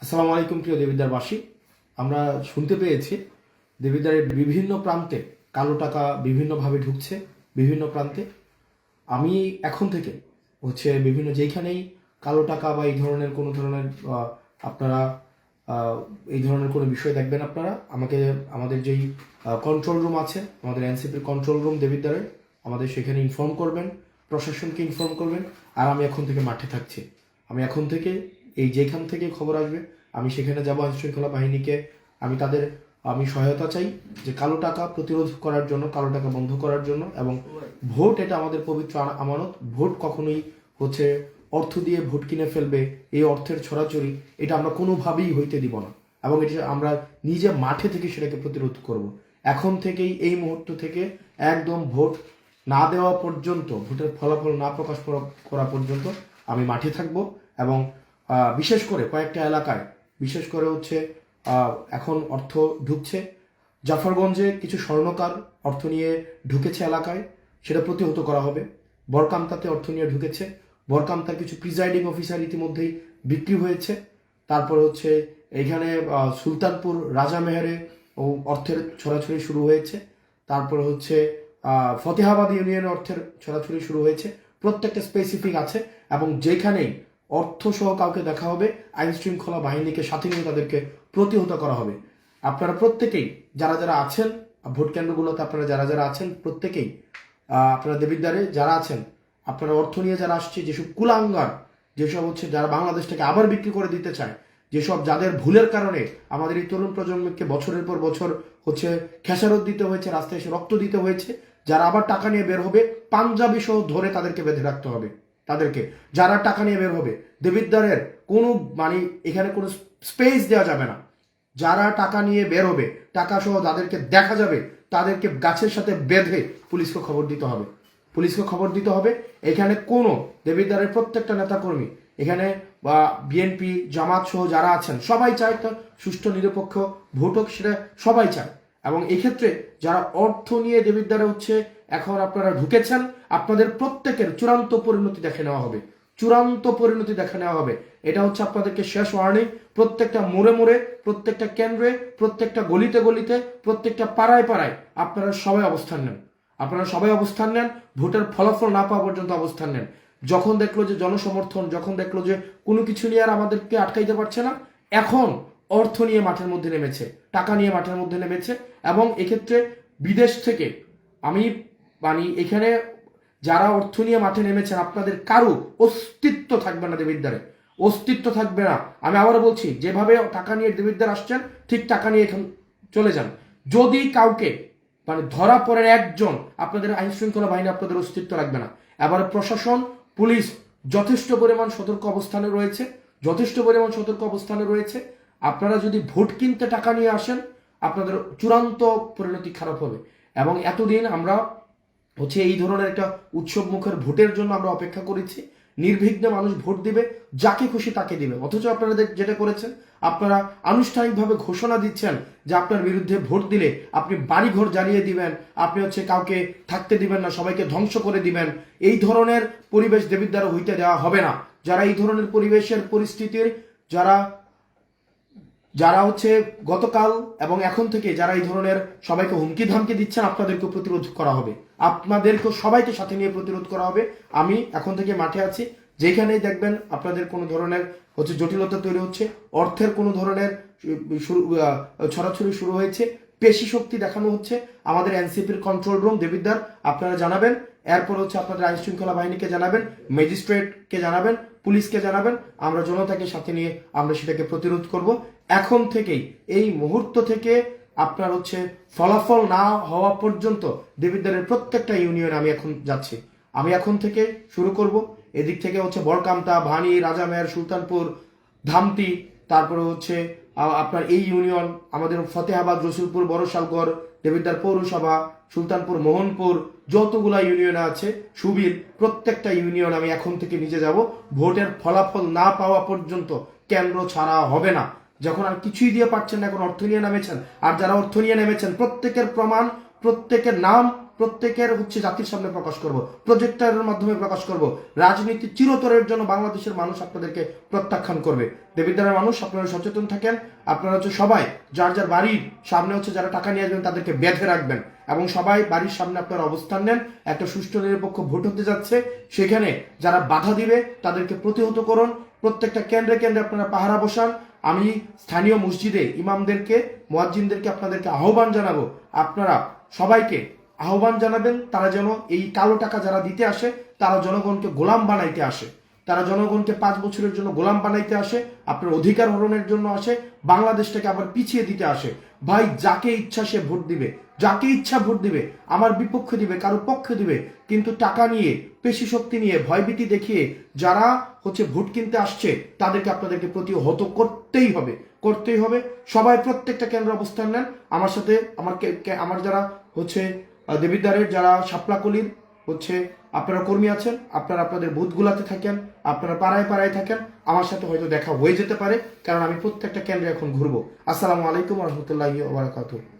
আসসালামু আলাইকুম প্রিয় দেবিদ্বারবাসী। আমরা শুনতে পেয়েছি দেবিদ্বারের বিভিন্ন প্রান্তে কালো টাকা বিভিন্নভাবে ঢুকছে বিভিন্ন প্রান্তে। আমি এখন থেকে বিভিন্ন যেখানেই কালো টাকা বা এই ধরনের কোনো ধরনের আপনারা এই ধরনের কোনো বিষয় দেখবেন, আপনারা আমাদের যেই কন্ট্রোল রুম আছে, আমাদের এনসিপির কন্ট্রোল রুম দেবিদ্বারের, আমাদের সেখানে ইনফর্ম করবেন, প্রশাসনকে ইনফর্ম করবেন। আর আমি এখন থেকে মাঠে থাকছি। আমি এখন থেকে যেখান থেকে খবর আসবে আমি সেখানে যাব। আইনশৃঙ্খলা বাহিনীকে আমি সহায়তা চাই যে কালো টাকা প্রতিরোধ করার জন্য, কালো টাকা বন্ধ করার জন্য। এবং ভোট এটা আমাদের পবিত্র আমানত। ভোট কখনোই অর্থ দিয়ে ভোট কিনে ফেলবে, এই অর্থের ছড়াছড়ি এটা আমরা কোনোভাবেই হইতে দিব না। এবং এটা আমরা নিজে মাঠে থেকে সেটাকে প্রতিরোধ করব। এখন থেকেই, এই মুহূর্ত থেকে একদম ভোট না দেওয়া পর্যন্ত, ভোটের ফলাফল না প্রকাশ করা পর্যন্ত আমি মাঠে থাকব। এবং বিশেষ করে কয়েকটা এলাকায়, বিশেষ করে এখন অর্থ ঢুকছে। জাফরগঞ্জে কিছু স্বর্ণকার অর্থ নিয়ে ঢুকেছে এলাকায়, সেটা প্রতিহত করা হবে। বরকামতাতে অর্থ নিয়ে ঢুকেছে, বরকামতার কিছু প্রিজাইডিং অফিসার ইতিমধ্যেই বিক্রি হয়েছে। তারপর এখানে সুলতানপুর রাজামেহেরে অর্থের ছড়াছড়ি শুরু হয়েছে। তারপর ফতেহাবাদ ইউনিয়নে অর্থের ছড়াছড়ি শুরু হয়েছে। প্রত্যেকটা স্পেসিফিক আছে এবং যেখানেই অর্থ সহ কাউকে দেখা হবে, আইন শৃঙ্খলা বাহিনীকে সাথে নিয়ে তাদেরকে প্রতিহত করা হবে। আপনারা প্রত্যেকেই যারা যারা আছেন ভোট কেন্দ্রগুলোতে, আপনারা যারা যারা আছেন প্রত্যেকেই, আপনারা দেবিদ্বারে যারা আছেন, আপনারা অর্থ নিয়ে যারা আসছে, যেসব কুলাঙ্গার, যেসব যারা বাংলাদেশটাকে আবার বিক্রি করে দিতে চায়, যেসব যাদের ভুলের কারণে আমাদের এই তরুণ প্রজন্মকে বছরের পর বছর খেসারত দিতে হয়েছে, রাস্তায় এসে রক্ত দিতে হয়েছে, যারা আবার টাকা নিয়ে বের হবে, পাঞ্জাবি সহ ধরে তাদেরকে বেঁধে রাখতে হবে। তাদেরকে, যারা টাকা নিয়ে বের হবে, দেবিদ্বারের কোনো এখানে কোনো স্পেস দেওয়া যাবে না। যারা টাকা নিয়ে বের হবে, টাকা সহ যাদেরকে দেখা যাবে, তাদেরকে গাছের সাথে বেঁধে পুলিশকে খবর দিতে হবে। পুলিশকে খবর দিতে হবে। এখানে কোনো দেবিদ্বারের প্রত্যেকটা নেতাকর্মী, এখানে বা বিএনপি জামাত সহ যারা আছেন, সবাই চায় একটা সুষ্ঠু নিরপেক্ষ ভোট হোক, সেটা সবাই চায়। এবং এক্ষেত্রে যারা অর্থ নিয়ে দেবিদ্বারে এখন আপনারা ঢুকেছেন, আপনাদের প্রত্যেকের চূড়ান্ত পরিণতি দেখে নেওয়া হবে। চূড়ান্ত পরিণতি দেখে নেওয়া হবে। এটা আপনাদেরকে শেষ ওয়ার্নিং। প্রত্যেকটা মোড়ে মোড়ে, প্রত্যেকটা কেন্দ্রে, প্রত্যেকটা গলিতে গলিতে, প্রত্যেকটা পাড়ায় পাড়ায় আপনারা সবাই অবস্থান নেন। আপনারা সবাই অবস্থান নেন, ভোটের ফলাফল না পাওয়া পর্যন্ত অবস্থান নেন। যখন দেখলো যে জনসমর্থন, যখন দেখলো যে কোনো কিছু নিয়ে আর আমাদেরকে আটকাইতে পারছে না, এখন অর্থ নিয়ে মাঠের মধ্যে নেমেছে, টাকা নিয়ে মাঠের মধ্যে নেমেছে। এবং এক্ষেত্রে বিদেশ থেকে এখানে যারা অর্থ নিয়ে মাঠে নেমেছেন, আপনাদের কারো অস্তিত্ব থাকবে না দেবিদ্বারে, অস্তিত্ব থাকবে না। আমি আবারও বলছি, যেভাবে টাকা নিয়ে দেবিদ্বার আসছেন, ঠিক টাকা নিয়ে এখন চলে যান। যদি কাউকে ধরা পড়েন একজন, আপনাদের আইন শৃঙ্খলা বাহিনী আপনাদের অস্তিত্ব রাখবে না। এবার প্রশাসন, পুলিশ যথেষ্ট পরিমাণ সতর্ক অবস্থানে রয়েছে, যথেষ্ট পরিমাণ সতর্ক অবস্থানে রয়েছে। আপনারা যদি ভোট কিনতে টাকা নিয়ে আসেন, আপনাদের চূড়ান্ত পরিণতি খারাপ হবে। এবং এতদিন আমরা এই ধরনের একটা উৎসব মুখের ভোটের জন্য আমরা অপেক্ষা করেছি। নির্বিঘ্নে মানুষ ভোট দিবে, যাকে খুশি তাকে দিবে। অথচ আপনারা যেটা করেছেন, আপনারা আনুষ্ঠানিকভাবে ঘোষণা দিচ্ছেন যে আপনার বিরুদ্ধে ভোট দিলে আপনি বাড়িঘর জ্বালিয়ে দিবেন, আপনি কাউকে থাকতে দিবেন না, সবাইকে ধ্বংস করে দিবেন। এই ধরনের পরিবেশ দেবিদ্বারে হইতে দেওয়া হবে না। যারা এই ধরনের পরিবেশের পরিস্থিতির যারা যারা গতকাল এবং এখন থেকে যারা এই ধরনের সবাইকে হুমকি ধামকি দিচ্ছেন, আপনাদেরকে প্রতিরোধ করা হবে। আপনাদেরকে সবাইকে সাথে নিয়ে প্রতিরোধ করা হবে। আমি এখন থেকে মাঠে আছি। যেখানেই দেখবেন আপনাদের কোনো ধরনের জটিলতা তৈরি হচ্ছে, অর্থের কোনো ধরনের ছড়াছড়ি শুরু হয়েছে, পেশি শক্তি দেখানো হচ্ছে, আমাদের এনসিপির কন্ট্রোল রুম দেবিদ্বার, আপনারা জানাবেন। এরপর আপনাদের আইন শৃঙ্খলা বাহিনীকে জানাবেন, ম্যাজিস্ট্রেটকে জানাবেন, পুলিশকে জানাবেন। আমরা জনতাকে সাথে নিয়ে আমরা সেটাকে প্রতিরোধ করব। এখন থেকেই, এই মুহূর্ত থেকে আপনার ফলাফল না হওয়া পর্যন্ত দেবিদ্বারের প্রত্যেকটা ইউনিয়নে আমি এখন যাচ্ছি। আমি এখন থেকে শুরু করব। এদিক থেকে বরকামতা, ভানি, রাজামের, সুলতানপুর, ধামতি, তারপরে আপনার এই ইউনিয়ন, আমাদের ফতেহাবাদ, রসুলপুর, বড়শালগড়, দেবিদ্বার পৌরসভা, সুলতানপুর, মোহনপুর, যতগুলা ইউনিয়ন আছে, সুবিল, প্রত্যেকটা ইউনিয়ন আমি এখন থেকে নিজে যাব। ভোটের ফলাফল না পাওয়া পর্যন্ত কেন্দ্র ছাড়া হবে না। যখন আর কিছুই দিয়ে পাচ্ছেন না, এখন অর্থ নিয়ে নেমেছেন। আর যারা অর্থ নিয়ে নেমেছেন, প্রত্যেকের প্রমাণ, প্রত্যেকের নাম প্রত্যেকের জাতির সামনে প্রকাশ করব, প্রজেক্টরের মাধ্যমে প্রকাশ করব। রাজনীতি চিরতরের জন্য বাংলাদেশের মানুষ আপনাদেরকে প্রত্যাখ্যান করবে। দেবিদ্বারের মানুষ, আপনারা সচেতন থাকেন। আপনারা সবাই যার যার বাড়ির সামনে যারা টাকা নিয়ে আসবেন তাদেরকে বেঁধে রাখবেন, এবং সবাই বাড়ির সামনে আপনারা অবস্থান নেন। একটা সুষ্ঠু নিরপেক্ষ ভোট হতে যাচ্ছে, সেখানে যারা বাধা দিবে তাদেরকে প্রতিহত করুন। প্রত্যেকটা কেন্দ্রে কেন্দ্রে আপনারা পাহারা বসান। আমি স্থানীয় মসজিদে ইমামদেরকে, মুয়াজ্জিনদেরকে আপনাদেরকে আহ্বান জানাবো, আপনারা সবাইকে আহ্বান জানাবেন তারা যেন এই কালো টাকা যারা দিতে আসে তারা জনগণকে গোলাম বানাইতে আসে, তারা জনগণকে 5 বছরের জন্য গোলাম বানাইতে আসে, আপনার অধিকার হরণের জন্য আসে, বাংলাদেশটাকে আবার পিছিয়ে দিতে আসে। ভাই, যাকে ইচ্ছা সে ভোট দিবে, যাকে ইচ্ছা ভোট দিবে, আমার বিপক্ষে দিবে, কারো পক্ষে দিবে, কিন্তু টাকা নিয়ে, পেশি শক্তি নিয়ে, ভয়ভীতি দেখিয়ে যারা ভোট কিনতে আসছে তাদেরকে আপনাদেরকে প্রতিহত করতেই হবে, করতেই হবে। সবাই প্রত্যেকটা কেন্দ্রে অবস্থান নেন। আমার সাথে আমার যারা দেবিদ্বারের, যারা শাপলাকলির আপনারা কর্মী আছেন, আপনারা আপনাদের বুথগুলাতে থাকেন, আপনারা পাড়ায় পাড়ায় থাকেন। আমার সাথে হয়তো দেখা হয়ে যেতে পারে, কারণ আমি প্রত্যেকটা কেন্দ্রে এখন ঘুরবো। আসসালামু আলাইকুম ওয়া রাহমাতুল্লাহি ওয়া বারাকাতুহু।